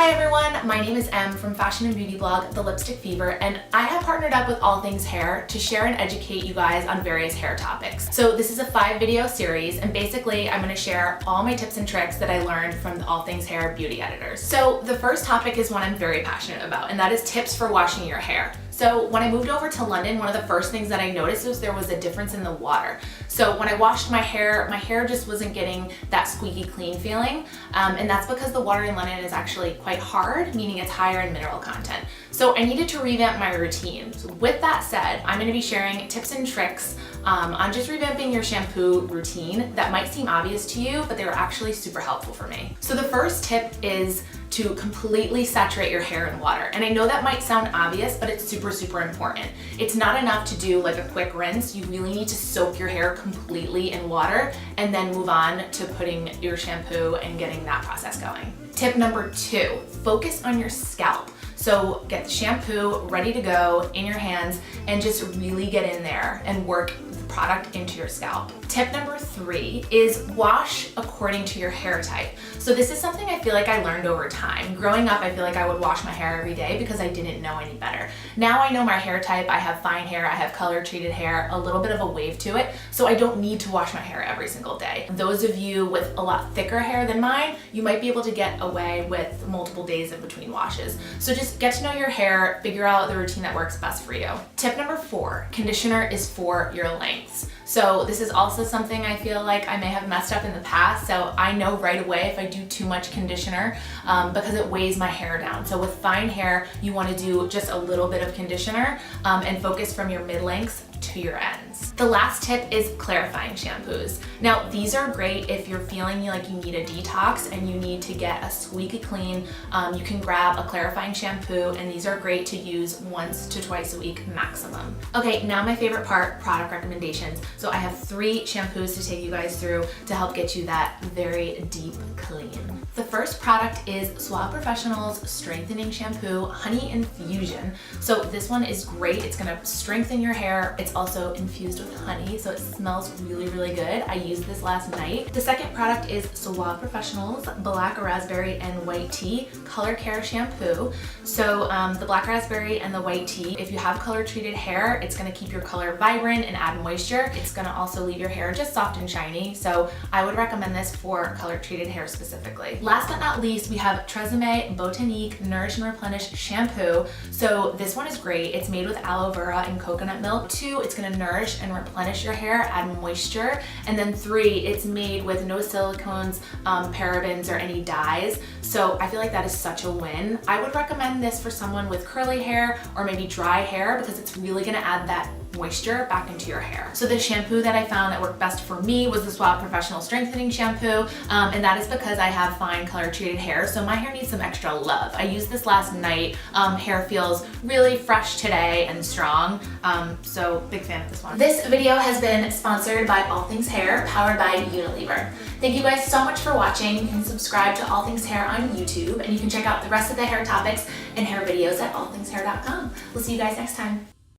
Hi everyone, my name is Em from fashion and beauty blog The Lipstick Fever, and I have partnered up with All Things Hair to share and educate you guys on various hair topics. So this is a 5-video series, and basically I'm going to share all my tips and tricks that I learned from the All Things Hair beauty editors. So the first topic is one I'm very passionate about, and that is tips for washing your hair. So when I moved over to London, one of the first things that I noticed was there was a difference in the water. So when I washed my hair just wasn't getting that squeaky clean feeling. And that's because the water in London is actually quite hard, meaning it's higher in mineral content. So I needed to revamp my routine. So with that said, I'm gonna be sharing tips and tricks on just revamping your shampoo routine that might seem obvious to you, but they were actually super helpful for me. So the first tip is to completely saturate your hair in water. And I know that might sound obvious, but it's super, super important. It's not enough to do like a quick rinse. You really need to soak your hair completely in water and then move on to putting your shampoo and getting that process going. Tip number 2, focus on your scalp. So get the shampoo ready to go in your hands and just really get in there and work the product into your scalp. Tip number 3 is wash according to your hair type. So this is something I feel like I learned over time. Growing up, I feel like I would wash my hair every day because I didn't know any better. Now I know my hair type. I have fine hair, I have color treated hair, a little bit of a wave to it, so I don't need to wash my hair every single day. Those of you with a lot thicker hair than mine, you might be able to get away with multiple days in between washes. So just get to know your hair, figure out the routine that works best for you. Tip number 4, conditioner is for your lengths. So this is also something I feel like I may have messed up in the past, so I know right away if I do too much conditioner because it weighs my hair down. So with fine hair, you want to do just a little bit of conditioner and focus from your mid-lengths to your ends. The last tip is clarifying shampoos. Now these are great if you're feeling like you need a detox and you need to get a squeaky clean. You can grab a clarifying shampoo, and these are great to use once to twice a week maximum. Okay, now my favorite part, product recommendations. So I have 3 shampoos to take you guys through to help get you that very deep clean. The first product is SUAVE Professional's Strengthening Shampoo Honey Infusion. So this one is great. It's gonna strengthen your hair. It's also infused with honey, so it smells really, really good. I used this last night. The second product is SUAVE Professional's Black Raspberry and White Tea Color Care Shampoo. So the black raspberry and the white tea, if you have color treated hair, it's gonna keep your color vibrant and add moisture. It's gonna also leave your hair just soft and shiny. So I would recommend this for color treated hair specifically. Last but not least, we have TRESEMME Botanique Nourish and Replenish Shampoo. So this one is great. It's made with aloe vera and coconut milk. 2, it's gonna nourish and replenish your hair, add moisture. And then 3, it's made with no silicones, parabens, or any dyes. So I feel like that is such a win. I would recommend this for someone with curly hair or maybe dry hair because it's really gonna add that moisture back into your hair. So the shampoo that I found that worked best for me was the SUAVE Professional Strengthening Shampoo, and that is because I have fine color treated hair, so my hair needs some extra love. I used this last night. Hair feels really fresh today and strong, so big fan of this one. This video has been sponsored by All Things Hair, powered by Unilever. Thank you guys so much for watching. You can subscribe to All Things Hair on YouTube, and you can check out the rest of the hair topics and hair videos at allthingshair.com. We'll see you guys next time.